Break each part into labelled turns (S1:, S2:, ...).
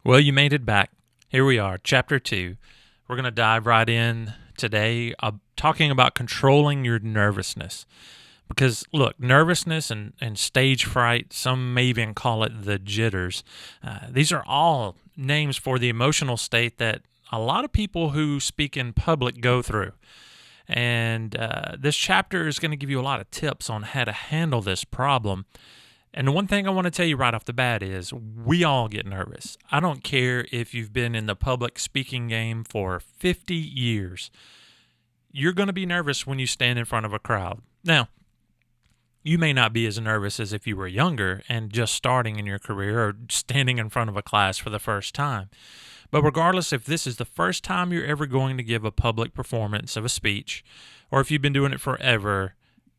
S1: Well, you made it back. Here we are, chapter 2. We're going to dive right in today, talking about controlling your nervousness. Because, look, nervousness and stage fright, some may even call it the jitters, these are all names for the emotional state that a lot of people who speak in public go through. And this chapter is going to give you a lot of tips on how to handle this problem. And the one thing I want to tell you right off the bat is we all get nervous. I don't care if you've been in the public speaking game for 50 years. You're going to be nervous when you stand in front of a crowd. Now, you may not be as nervous as if you were younger and just starting in your career or standing in front of a class for the first time. But regardless if this is the first time you're ever going to give a public performance of a speech, or if you've been doing it forever,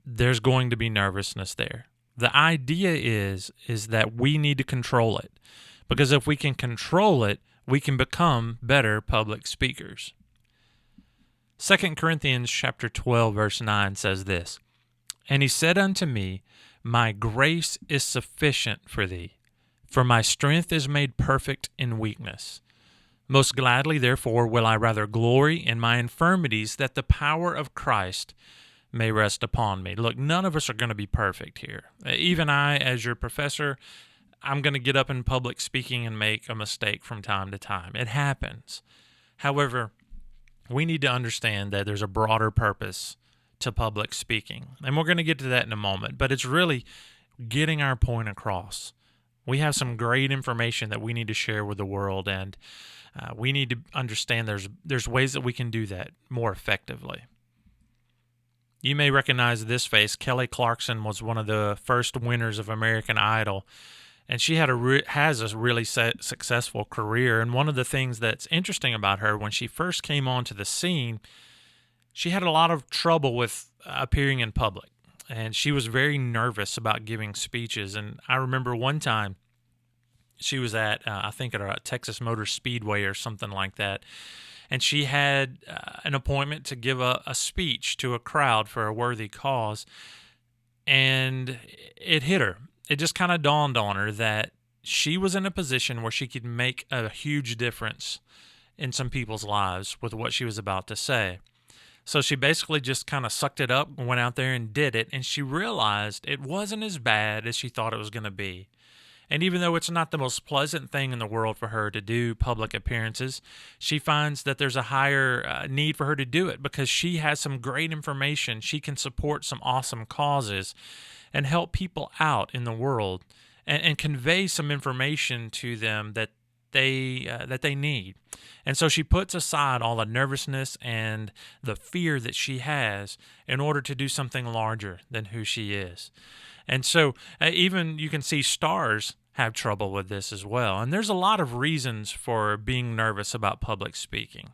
S1: there's going to be nervousness there. The idea is that we need to control it, because if we can control it, we can become better public speakers. 2 Corinthians chapter 12, verse 9 says this, "And he said unto me, My grace is sufficient for thee, for my strength is made perfect in weakness. Most gladly, therefore, will I rather glory in my infirmities, that the power of Christ may rest upon me." Look, none of us are going to be perfect here. Even I, as your professor, I'm going to get up in public speaking and make a mistake from time to time. It happens. However, we need to understand that there's a broader purpose to public speaking. And we're going to get to that in a moment, but it's really getting our point across. We have some great information that we need to share with the world, and we need to understand there's ways that we can do that more effectively. You may recognize this face. Kelly Clarkson was one of the first winners of American Idol, and she has a really successful career. And one of the things that's interesting about her, when she first came onto the scene, she had a lot of trouble with appearing in public, and she was very nervous about giving speeches. And I remember one time she was at, I think at a Texas Motor Speedway or something like that, and she had an appointment to give a speech to a crowd for a worthy cause, and it hit her. It just kind of dawned on her that she was in a position where she could make a huge difference in some people's lives with what she was about to say. So she basically just kind of sucked it up and went out there and did it, and she realized it wasn't as bad as she thought it was going to be. And even though it's not the most pleasant thing in the world for her to do public appearances, she finds that there's a higher need for her to do it because she has some great information. She can support some awesome causes and help people out in the world and convey some information to them that they need. And so she puts aside all the nervousness and the fear that she has in order to do something larger than who she is. And so even you can see stars have trouble with this as well. And there's a lot of reasons for being nervous about public speaking.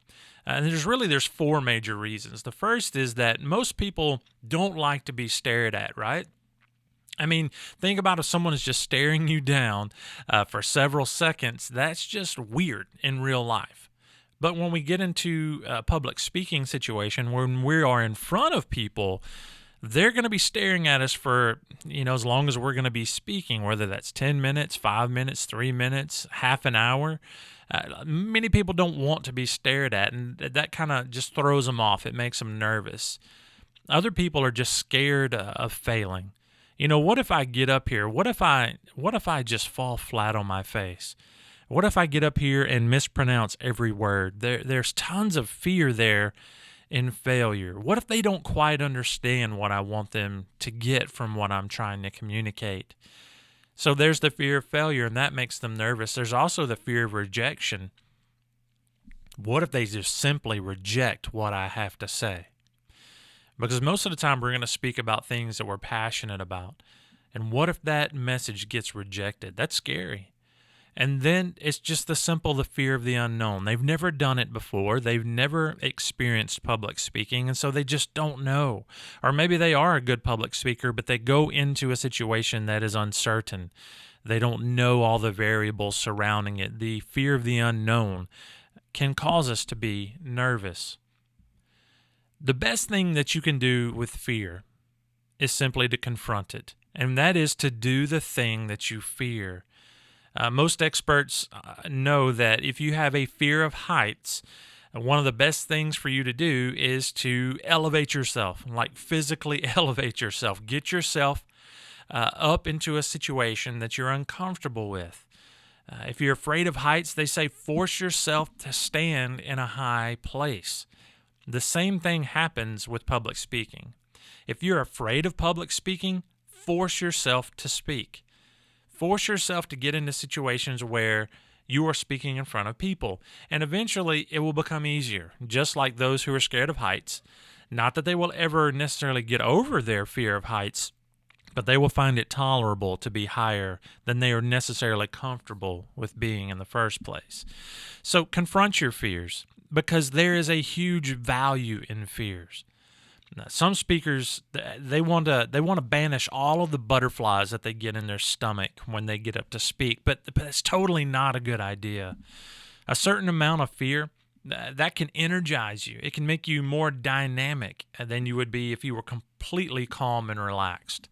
S1: And there's 4 major reasons. The first is that most people don't like to be stared at, right? I mean, think about if someone is just staring you down for several seconds. That's just weird in real life. But when we get into a public speaking situation, when we are in front of people, they're going to be staring at us for, as long as we're going to be speaking, whether that's 10 minutes, 5 minutes, 3 minutes, half an hour. Many people don't want to be stared at, and that kind of just throws them off. It makes them nervous. Other people are just scared of failing. What if I get up here? What if I just fall flat on my face? What if I get up here and mispronounce every word? There's tons of fear there in failure. What if they don't quite understand what I want them to get from what I'm trying to communicate? So there's the fear of failure, and that makes them nervous. There's also the fear of rejection. What if they just simply reject what I have to say? Because most of the time we're going to speak about things that we're passionate about. And what if that message gets rejected? That's scary. And then it's just the fear of the unknown. They've never done it before. They've never experienced public speaking, and so they just don't know. Or maybe they are a good public speaker, but they go into a situation that is uncertain. They don't know all the variables surrounding it. The fear of the unknown can cause us to be nervous. The best thing that you can do with fear is simply to confront it, and that is to do the thing that you fear. Most experts know that if you have a fear of heights, one of the best things for you to do is to elevate yourself, like physically elevate yourself. Get yourself up into a situation that you're uncomfortable with. If you're afraid of heights, they say force yourself to stand in a high place. The same thing happens with public speaking. If you're afraid of public speaking, force yourself to speak. Force yourself to get into situations where you are speaking in front of people, and eventually it will become easier, just like those who are scared of heights. Not that they will ever necessarily get over their fear of heights, but they will find it tolerable to be higher than they are necessarily comfortable with being in the first place. So confront your fears, because there is a huge value in fears. Now, some speakers, they want to banish all of the butterflies that they get in their stomach when they get up to speak, but it's totally not a good idea. A certain amount of fear, that can energize you. It can make you more dynamic than you would be if you were completely calm and relaxed.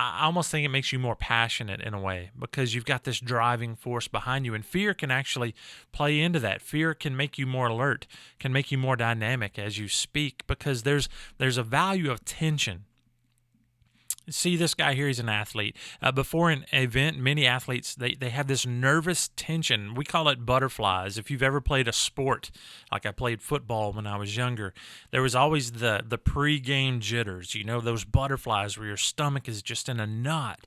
S1: I almost think it makes you more passionate in a way, because you've got this driving force behind you, and fear can actually play into that. Fear can make you more alert, can make you more dynamic as you speak, because there's a value of tension. See this guy here, he's an athlete. Before an event, many athletes, they have this nervous tension. We call it butterflies. If you've ever played a sport, like I played football when I was younger, there was always the pre-game jitters, those butterflies where your stomach is just in a knot.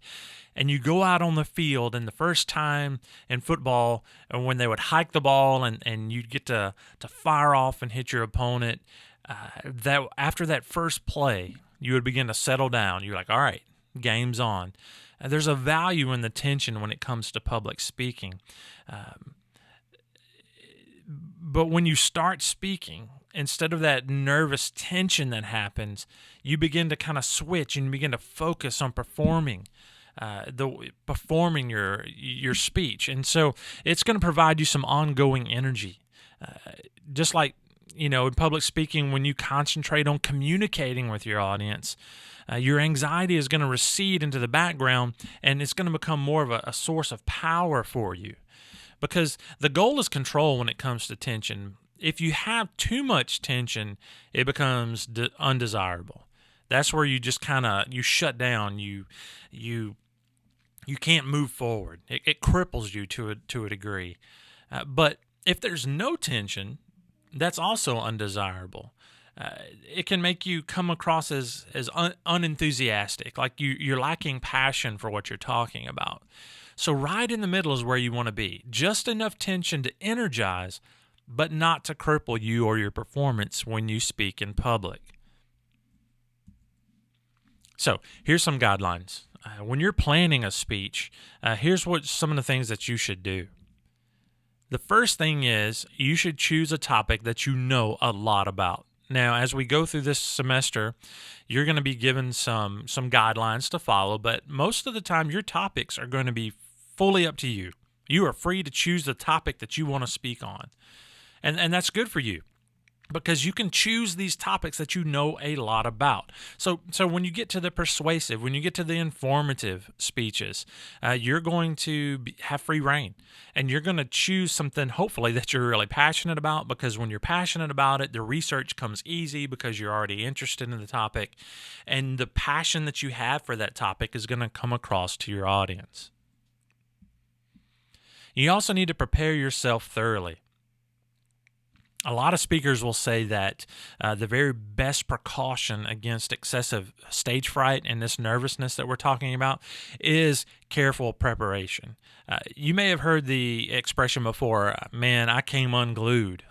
S1: And you go out on the field, and the first time in football, when they would hike the ball and you'd get to fire off and hit your opponent, that after that first play, you would begin to settle down. You're like, all right, game's on. There's a value in the tension when it comes to public speaking. But when you start speaking, instead of that nervous tension that happens, you begin to kind of switch and you begin to focus on performing your speech. And so it's going to provide you some ongoing energy. Just like in public speaking, when you concentrate on communicating with your audience, your anxiety is going to recede into the background, and it's going to become more of a source of power for you. Because the goal is control when it comes to tension. If you have too much tension, it becomes undesirable. That's where you just you shut down. You can't move forward. It cripples you to a degree. But if there's no tension, that's also undesirable. It can make you come across as unenthusiastic, like you're lacking passion for what you're talking about. So right in the middle is where you want to be. Just enough tension to energize, but not to cripple you or your performance when you speak in public. So here's some guidelines. When you're planning a speech, here's some of the things that you should do. The first thing is you should choose a topic that you know a lot about. Now, as we go through this semester, you're going to be given some guidelines to follow, but most of the time your topics are going to be fully up to you. You are free to choose the topic that you want to speak on. And that's good for you, because you can choose these topics that you know a lot about. So when you get to the persuasive, when you get to the informative speeches, you're going to have free reign, and you're going to choose something, hopefully, that you're really passionate about, because when you're passionate about it, the research comes easy because you're already interested in the topic, and the passion that you have for that topic is going to come across to your audience. You also need to prepare yourself thoroughly. A lot of speakers will say that the very best precaution against excessive stage fright and this nervousness that we're talking about is careful preparation. You may have heard the expression before, man, I came unglued.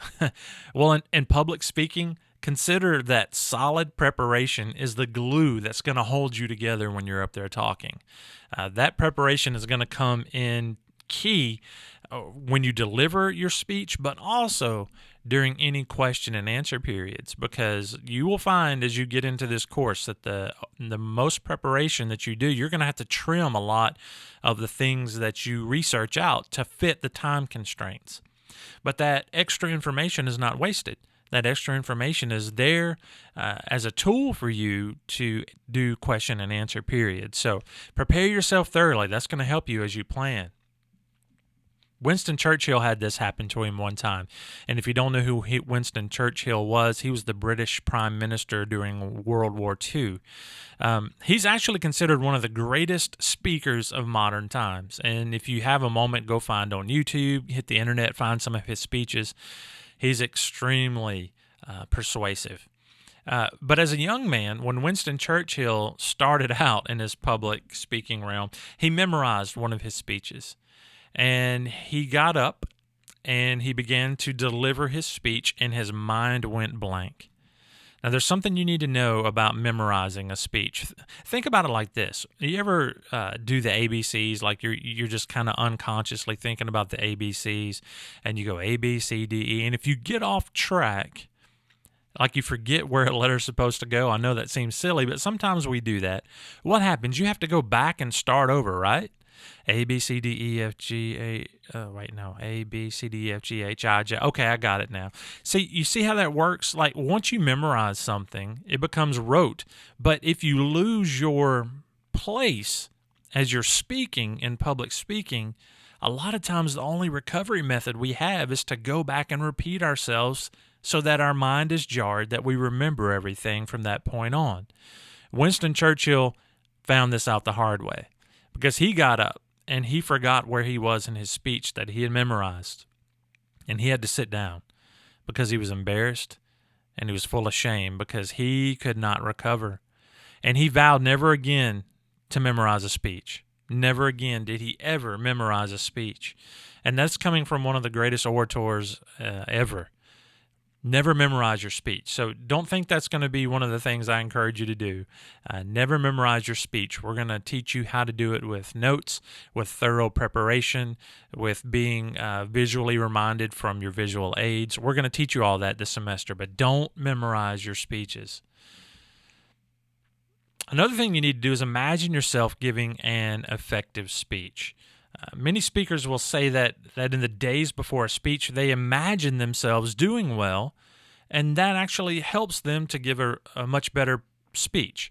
S1: Well, in public speaking, consider that solid preparation is the glue that's going to hold you together when you're up there talking. That preparation is going to come in key when you deliver your speech, but also during any question and answer periods, because you will find as you get into this course that the most preparation that you do, you're going to have to trim a lot of the things that you research out to fit the time constraints. But that extra information is not wasted. That extra information is there as a tool for you to do question and answer periods. So prepare yourself thoroughly. That's going to help you as you plan. Winston Churchill had this happen to him one time. And if you don't know who Winston Churchill was, he was the British Prime Minister during World War II. He's actually considered one of the greatest speakers of modern times. And if you have a moment, go find on YouTube, hit the internet, find some of his speeches. He's extremely persuasive. But as a young man, when Winston Churchill started out in his public speaking realm, he memorized one of his speeches. And he got up and he began to deliver his speech, and his mind went blank. Now, there's something you need to know about memorizing a speech. Think about it like this. You ever do the ABCs, like you're just kind of unconsciously thinking about the ABCs, and you go A, B, C, D, E, and if you get off track, like you forget where a letter's supposed to go, I know that seems silly, but sometimes we do that. What happens? You have to go back and start over, right? A, B, C, D, E, F, G, A, B, C, D, E, F, G, H, I, J. Okay, I got it now. See, you see how that works? Like, once you memorize something, it becomes rote. But if you lose your place as you're speaking in public speaking, a lot of times the only recovery method we have is to go back and repeat ourselves so that our mind is jarred, that we remember everything from that point on. Winston Churchill found this out the hard way, because he got up and he forgot where he was in his speech that he had memorized. And he had to sit down because he was embarrassed and he was full of shame because he could not recover. And he vowed never again to memorize a speech. Never again did he ever memorize a speech. And that's coming from one of the greatest orators ever. Never memorize your speech. So don't think that's going to be one of the things I encourage you to do. Never memorize your speech. We're going to teach you how to do it with notes, with thorough preparation, with being visually reminded from your visual aids. We're going to teach you all that this semester, but don't memorize your speeches. Another thing you need to do is imagine yourself giving an effective speech. Many speakers will say that in the days before a speech, they imagine themselves doing well, and that actually helps them to give a much better speech.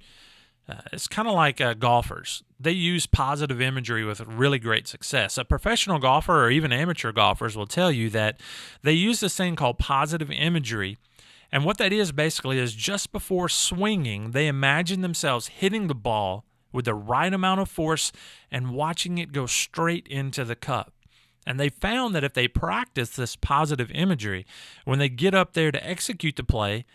S1: It's kind of like golfers. They use positive imagery with really great success. A professional golfer or even amateur golfers will tell you that they use this thing called positive imagery. And what that is basically is just before swinging, they imagine themselves hitting the ball with the right amount of force and watching it go straight into the cup. And they found that if they practice this positive imagery, when they get up there to execute the play,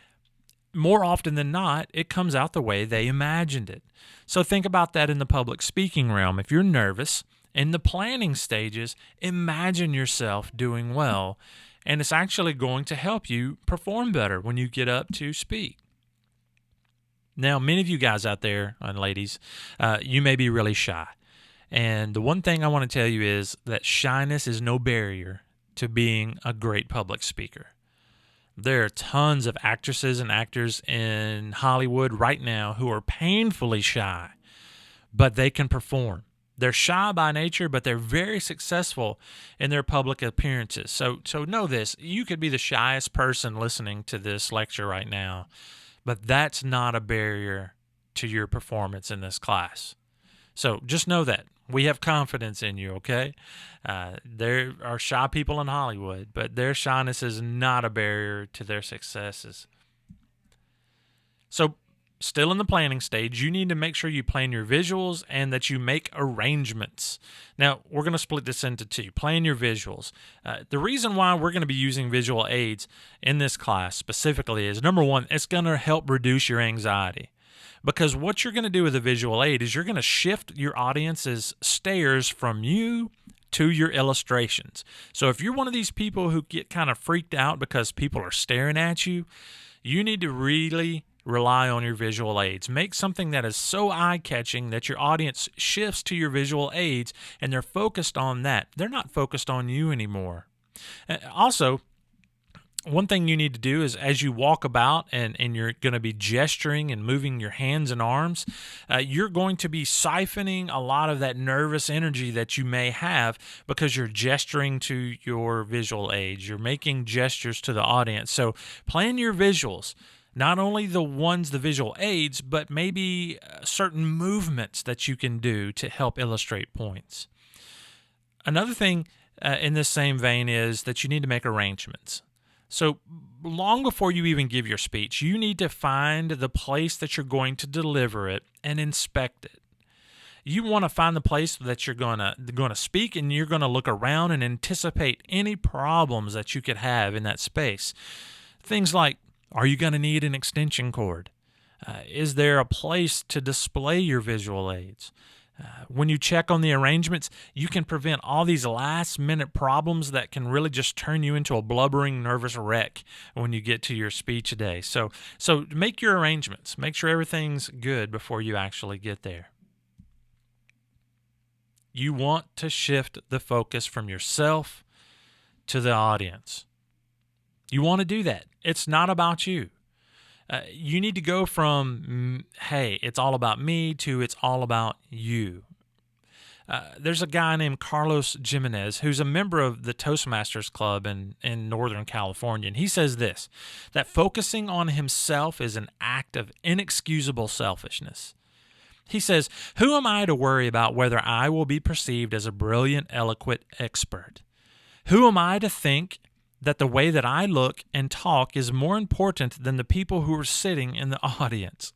S1: more often than not, it comes out the way they imagined it. So think about that in the public speaking realm. If you're nervous, in the planning stages, imagine yourself doing well, and it's actually going to help you perform better when you get up to speak. Now, many of you guys out there, and ladies, you may be really shy. And the one thing I want to tell you is that shyness is no barrier to being a great public speaker. There are tons of actresses and actors in Hollywood right now who are painfully shy, but they can perform. They're shy by nature, but they're very successful in their public appearances. So know this, you could be the shyest person listening to this lecture right now, but that's not a barrier to your performance in this class. So just know that. We have confidence in you, okay? There are shy people in Hollywood, but their shyness is not a barrier to their successes. So still in the planning stage, you need to make sure you plan your visuals and that you make arrangements. Now, we're going to split this into two. Plan your visuals. The reason why we're going to be using visual aids in this class specifically is, number one, it's going to help reduce your anxiety. Because what you're going to do with a visual aid is you're going to shift your audience's stares from you to your illustrations. So if you're one of these people who get kind of freaked out because people are staring at you, you need to really rely on your visual aids. Make something that is so eye-catching that your audience shifts to your visual aids and they're focused on that. They're not focused on you anymore. Also, one thing you need to do is as you walk about and you're going to be gesturing and moving your hands and arms, you're going to be siphoning a lot of that nervous energy that you may have because you're gesturing to your visual aids. You're making gestures to the audience. So plan your visuals. Not only the visual aids, but maybe certain movements that you can do to help illustrate points. Another thing in this same vein is that you need to make arrangements. So long before you even give your speech, you need to find the place that you're going to deliver it and inspect it. You want to find the place that you're going to speak, and you're going to look around and anticipate any problems that you could have in that space. Things like, are you going to need an extension cord? Is there a place to display your visual aids? When you check on the arrangements, you can prevent all these last-minute problems that can really just turn you into a blubbering, nervous wreck when you get to your speech day. So make your arrangements. Make sure everything's good before you actually get there. You want to shift the focus from yourself to the audience. You want to do that. It's not about you. You need to go from, hey, it's all about me, to it's all about you. There's a guy named Carlos Jimenez who's a member of the Toastmasters Club in Northern California, and he says this, that focusing on himself is an act of inexcusable selfishness. He says, who am I to worry about whether I will be perceived as a brilliant, eloquent expert? Who am I to think that the way that I look and talk is more important than the people who are sitting in the audience?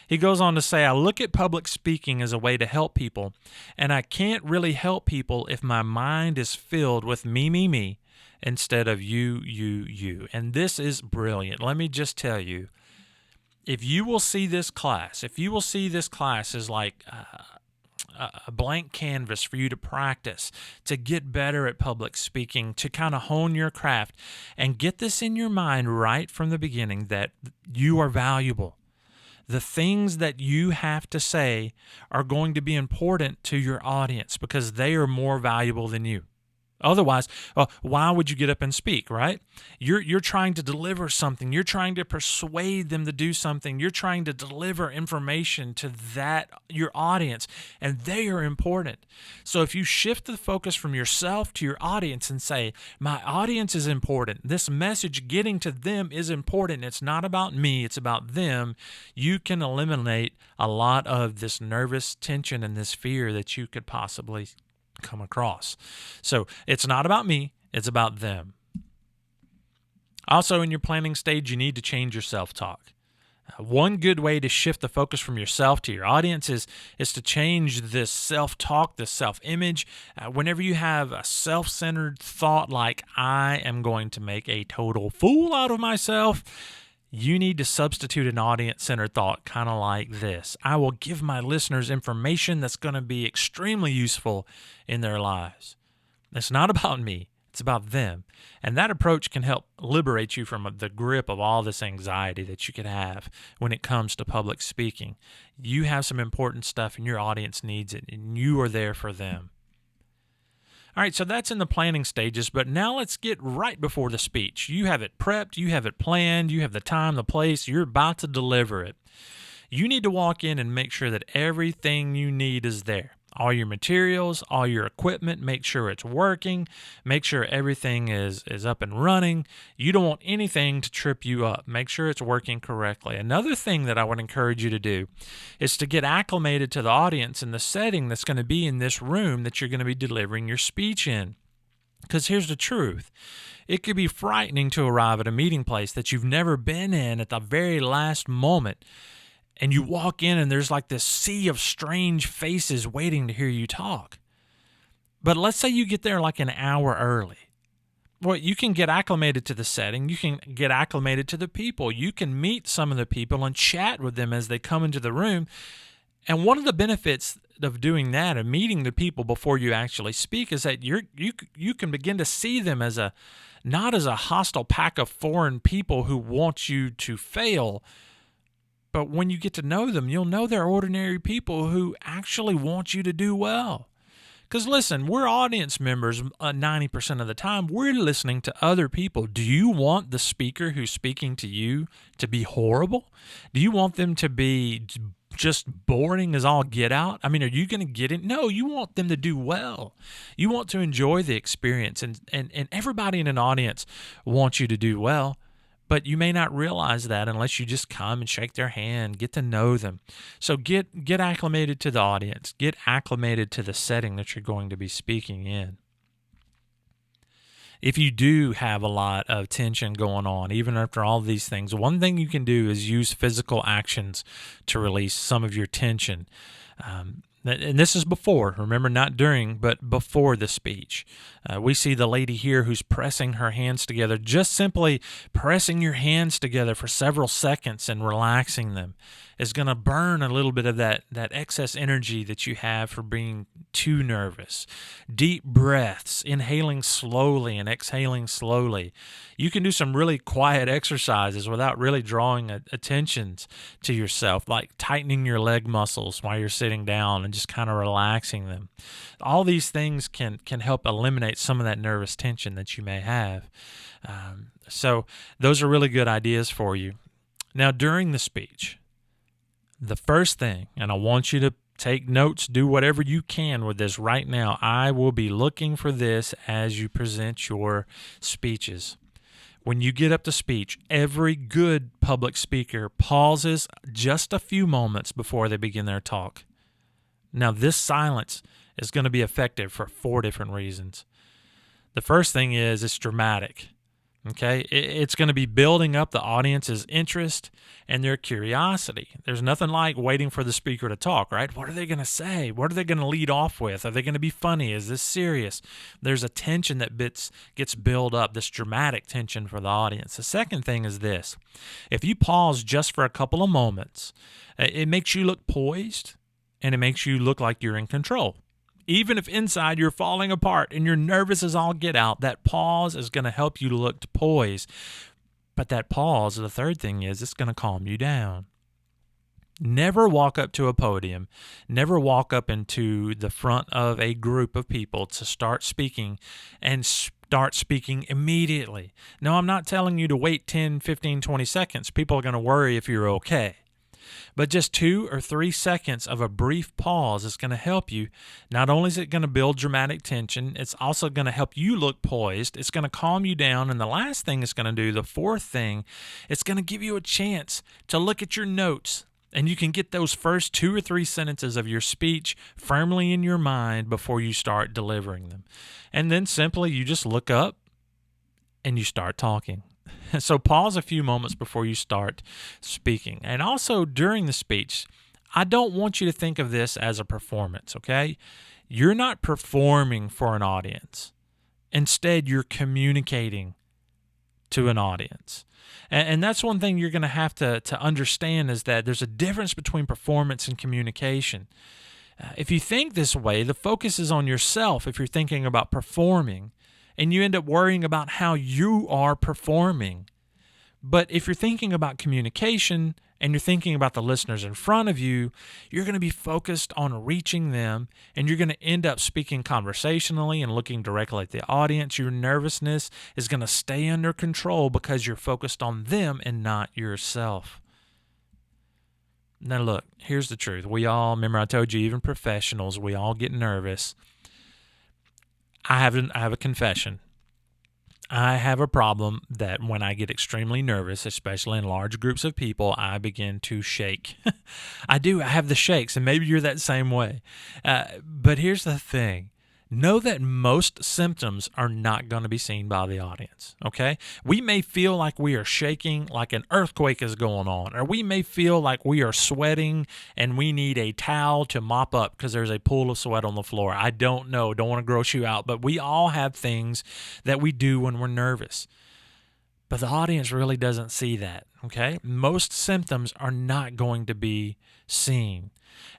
S1: He goes on to say, I look at public speaking as a way to help people, and I can't really help people if my mind is filled with me, instead of you. And this is brilliant. Let me just tell you, if you will see this class as like a blank canvas for you to practice, to get better at public speaking, to kind of hone your craft, and get this in your mind right from the beginning that you are valuable. The things that you have to say are going to be important to your audience because they are more valuable than you. Otherwise, why would you get up and speak, right? You're trying to deliver something. You're trying to persuade them to do something. You're trying to deliver information to your audience, and they are important. So if you shift the focus from yourself to your audience and say, my audience is important, this message getting to them is important, it's not about me, it's about them, you can eliminate a lot of this nervous tension and this fear that you could possibly come across. So it's not about me, it's about them. Also, in your planning stage, you need to change your self-talk. One good way to shift the focus from yourself to your audience is to change this self-talk, this self-image. Whenever you have a self-centered thought like, I am going to make a total fool out of myself, you need to substitute an audience-centered thought kind of like this. I will give my listeners information that's going to be extremely useful in their lives. It's not about me. It's about them. And that approach can help liberate you from the grip of all this anxiety that you could have when it comes to public speaking. You have some important stuff and your audience needs it, and you are there for them. All right, so that's in the planning stages, but now let's get right before the speech. You have it prepped, you have it planned, you have the time, the place, you're about to deliver it. You need to walk in and make sure that everything you need is there. All your materials, all your equipment, make sure it's working, make sure everything is up and running. You don't want anything to trip you up. Make sure it's working correctly. Another thing that I would encourage you to do is to get acclimated to the audience and the setting that's going to be in this room that you're going to be delivering your speech in. Because here's the truth. It could be frightening to arrive at a meeting place that you've never been in at the very last moment. And you walk in and there's like this sea of strange faces waiting to hear you talk. But let's say you get there like an hour early. Well, you can get acclimated to the setting. You can get acclimated to the people. You can meet some of the people and chat with them as they come into the room. And one of the benefits of doing that, of meeting the people before you actually speak, is that you can begin to see them as not as a hostile pack of foreign people who want you to fail. But when you get to know them, you'll know they're ordinary people who actually want you to do well. Because listen, we're audience members 90% of the time. We're listening to other people. Do you want the speaker who's speaking to you to be horrible? Do you want them to be just boring as all get out? I mean, are you going to get it? No, you want them to do well. You want to enjoy the experience. And everybody in an audience wants you to do well. But you may not realize that unless you just come and shake their hand, get to know them. So get acclimated to the audience. Get acclimated to the setting that you're going to be speaking in. If you do have a lot of tension going on, even after all these things, one thing you can do is use physical actions to release some of your tension. And this is before, remember, not during, but before the speech. We see the lady here who's pressing her hands together. Just simply pressing your hands together for several seconds and relaxing them is going to burn a little bit of that excess energy that you have for being too nervous. Deep breaths, inhaling slowly and exhaling slowly. You can do some really quiet exercises without really drawing attention to yourself, like tightening your leg muscles while you're sitting down and just kind of relaxing them. All these things can help eliminate some of that nervous tension that you may have. So those are really good ideas for you. Now, during the speech, the first thing, and I want you to take notes, do whatever you can with this right now. I will be looking for this as you present your speeches. When you get up to speech, every good public speaker pauses just a few moments before they begin their talk. Now, this silence is going to be effective for 4 different reasons. The first thing is it's dramatic. Okay, it's going to be building up the audience's interest and their curiosity. There's nothing like waiting for the speaker to talk, right? What are they going to say? What are they going to lead off with? Are they going to be funny? Is this serious? There's a tension that gets built up, this dramatic tension for the audience. The second thing is this. If you pause just for a couple of moments, it makes you look poised and it makes you look like you're in control. Even if inside you're falling apart and you're nervous as all get out, that pause is going to help you look poised. But that pause, the third thing is, it's going to calm you down. Never walk up to a podium, never walk up into the front of a group of people to start speaking and start speaking immediately. No, I'm not telling you to wait 10, 15, 20 seconds. People are going to worry if you're okay. But just 2 or 3 seconds of a brief pause is going to help you. Not only is it going to build dramatic tension, it's also going to help you look poised. It's going to calm you down. And the last thing it's going to do, the fourth thing, it's going to give you a chance to look at your notes. And you can get those first 2 or 3 sentences of your speech firmly in your mind before you start delivering them. And then simply you just look up and you start talking. So pause a few moments before you start speaking. And also during the speech, I don't want you to think of this as a performance, okay? You're not performing for an audience. Instead, you're communicating to an audience. And that's one thing you're going to have to understand is that there's a difference between performance and communication. If you think this way, the focus is on yourself if you're thinking about performing. And you end up worrying about how you are performing. But if you're thinking about communication and you're thinking about the listeners in front of you, you're going to be focused on reaching them and you're going to end up speaking conversationally and looking directly at the audience. Your nervousness is going to stay under control because you're focused on them and not yourself. Now look, here's the truth. We all, remember I told you, even professionals, we all get nervous. I have a confession. I have a problem that when I get extremely nervous, especially in large groups of people, I begin to shake. I do. I have the shakes, and maybe you're that same way. But here's the thing. Know that most symptoms are not going to be seen by the audience, okay? We may feel like we are shaking, like an earthquake is going on, or we may feel like we are sweating and we need a towel to mop up because there's a pool of sweat on the floor. I don't know, don't want to gross you out, but we all have things that we do when we're nervous. But the audience really doesn't see that, okay? Most symptoms are not going to be seen.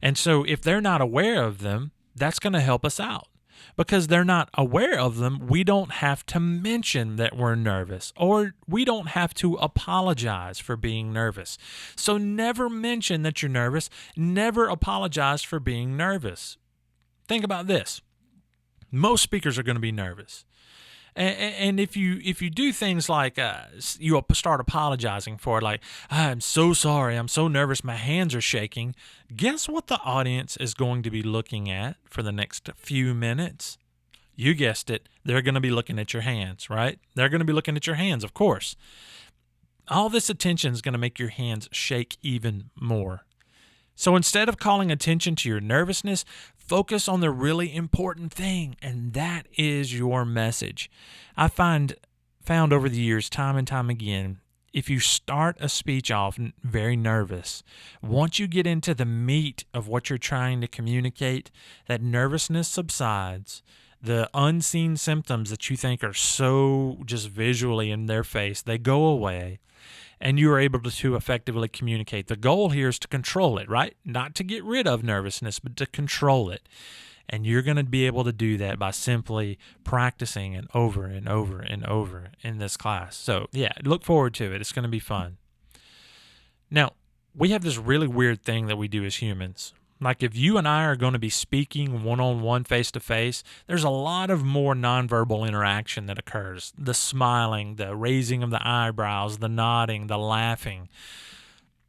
S1: And so if they're not aware of them, that's going to help us out. Because they're not aware of them, we don't have to mention that we're nervous, or we don't have to apologize for being nervous. So never mention that you're nervous. Never apologize for being nervous. Think about this. Most speakers are going to be nervous. And if you do things like you start apologizing for it, like, I'm so sorry, I'm so nervous, my hands are shaking, guess what the audience is going to be looking at for the next few minutes? You guessed it. They're going to be looking at your hands, right? They're going to be looking at your hands, of course. All this attention is going to make your hands shake even more. So instead of calling attention to your nervousness, Focus on the really important thing, and that is your message. I found over the years, time and time again, if you start a speech off very nervous, once you get into the meat of what you're trying to communicate, that nervousness subsides. The unseen symptoms that you think are so just visually in their face, they go away, and you are able to effectively communicate. The goal here is to control it, right? Not to get rid of nervousness, but to control it. And you're going to be able to do that by simply practicing it over and over and over in this class. So, yeah, look forward to it. It's going to be fun. Now, we have this really weird thing that we do as humans. Like if you and I are going to be speaking one-on-one, face-to-face, there's a lot of more nonverbal interaction that occurs. The smiling, the raising of the eyebrows, the nodding, the laughing.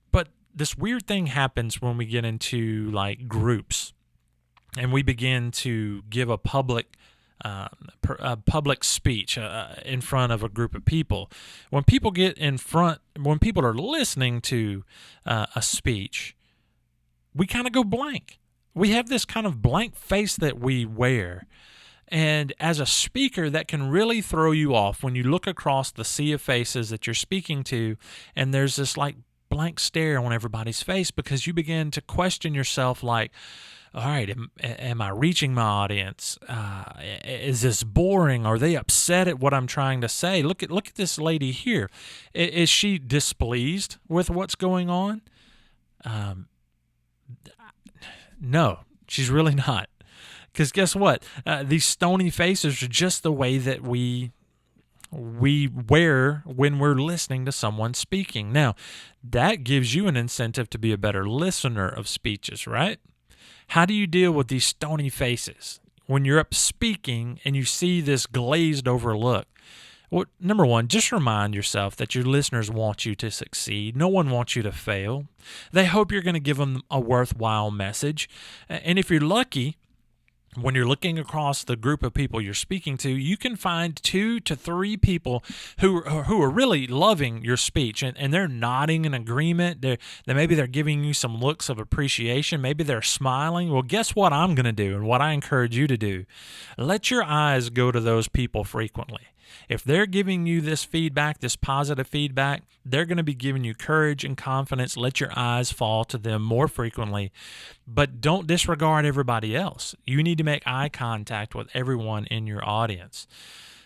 S1: But this weird thing happens when we get into like groups and we begin to give a public speech in front of a group of people. When people are listening to a speech, we kind of go blank. We have this kind of blank face that we wear. And as a speaker, that can really throw you off when you look across the sea of faces that you're speaking to, and there's this like blank stare on everybody's face, because you begin to question yourself like, all right, am I reaching my audience? Is this boring? Are they upset at what I'm trying to say? Look at this lady here. Is she displeased with what's going on? No, she's really not. Because guess what? These stony faces are just the way that we wear when we're listening to someone speaking. Now, that gives you an incentive to be a better listener of speeches, right? How do you deal with these stony faces when you're up speaking and you see this glazed over look? Well, number one, just remind yourself that your listeners want you to succeed. No one wants you to fail. They hope you're going to give them a worthwhile message. And if you're lucky, when you're looking across the group of people you're speaking to, you can find 2 to 3 people who are really loving your speech, and they're nodding in agreement. Maybe they're giving you some looks of appreciation. Maybe they're smiling. Well, guess what I'm going to do, and what I encourage you to do? Let your eyes go to those people frequently. If they're giving you this feedback, this positive feedback, they're going to be giving you courage and confidence. Let your eyes fall to them more frequently, but don't disregard everybody else. You need to make eye contact with everyone in your audience.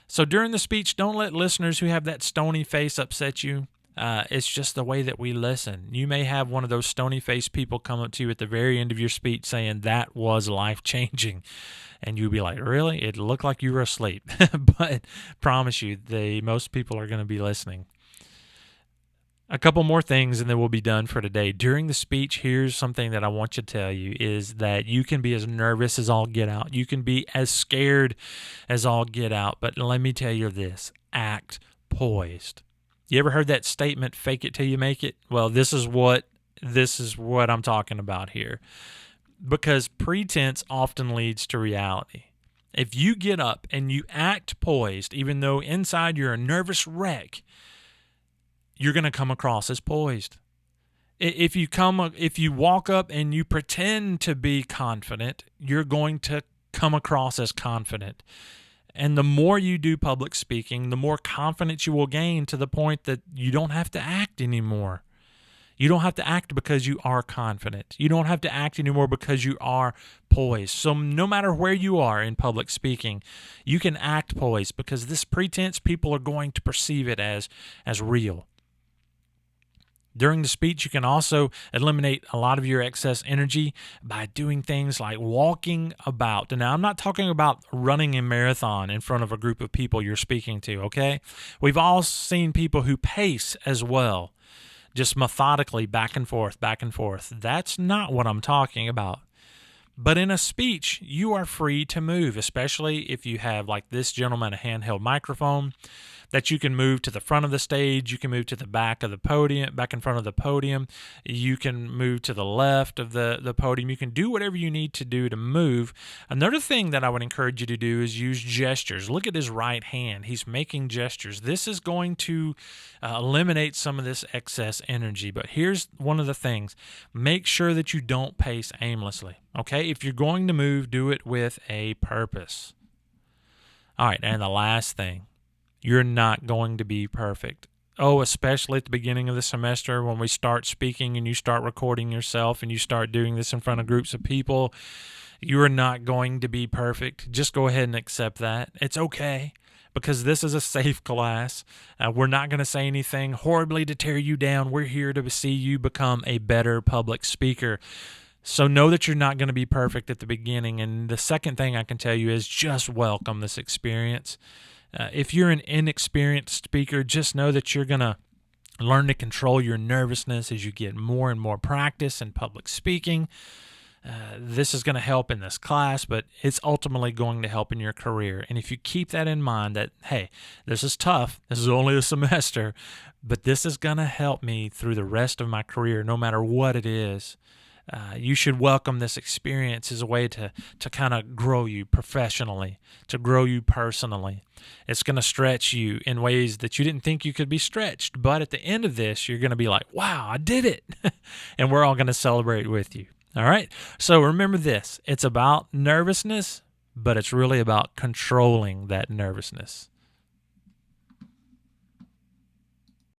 S1: So during the speech, don't let listeners who have that stony face upset you. It's just the way that we listen. You may have one of those stony-faced people come up to you at the very end of your speech saying, "That was life-changing." And you'll be like, "Really? It looked like you were asleep." But promise you, most people are going to be listening. A couple more things and then we'll be done for today. During the speech, here's something that I want you to tell you is that you can be as nervous as all get out. You can be as scared as all get out. But let me tell you this, act poised. You ever heard that statement, fake it till you make it? Well, this is what I'm talking about here. Because pretense often leads to reality. If you get up and you act poised, even though inside you're a nervous wreck, you're going to come across as poised. If you walk up and you pretend to be confident, you're going to come across as confident. And the more you do public speaking, the more confidence you will gain, to the point that you don't have to act anymore. You don't have to act because you are confident. You don't have to act anymore because you are poised. So no matter where you are in public speaking, you can act poised, because this pretense, people are going to perceive it as real. During the speech, you can also eliminate a lot of your excess energy by doing things like walking about. And now, I'm not talking about running a marathon in front of a group of people you're speaking to, okay? We've all seen people who pace as well, just methodically back and forth, back and forth. That's not what I'm talking about. But in a speech, you are free to move, especially if you have, like this gentleman, a handheld microphone. that you can move to the front of the stage, you can move to the back of the podium, back in front of the podium, you can move to the left of the podium, you can do whatever you need to do to move. Another thing that I would encourage you to do is use gestures. Look at his right hand. He's making gestures. This is going to eliminate some of this excess energy. But here's one of the things. Make sure that you don't pace aimlessly. Okay? If you're going to move, do it with a purpose. All right, and the last thing, you're not going to be perfect. Oh, especially at the beginning of the semester when we start speaking and you start recording yourself and you start doing this in front of groups of people, you are not going to be perfect. Just go ahead and accept that. It's okay, because this is a safe class. We're not going to say anything horribly to tear you down. We're here to see you become a better public speaker. So know that you're not going to be perfect at the beginning. And the second thing I can tell you is just welcome this experience. If you're an inexperienced speaker, just know that you're going to learn to control your nervousness as you get more and more practice in public speaking. This is going to help in this class, but it's ultimately going to help in your career. And if you keep that in mind that, hey, this is tough, this is only a semester, but this is going to help me through the rest of my career, no matter what it is. You should welcome this experience as a way to kind of grow you professionally, to grow you personally. It's going to stretch you in ways that you didn't think you could be stretched. But at the end of this, you're going to be like, wow, I did it. And we're all going to celebrate with you. All right? So remember this. It's about nervousness, but it's really about controlling that nervousness.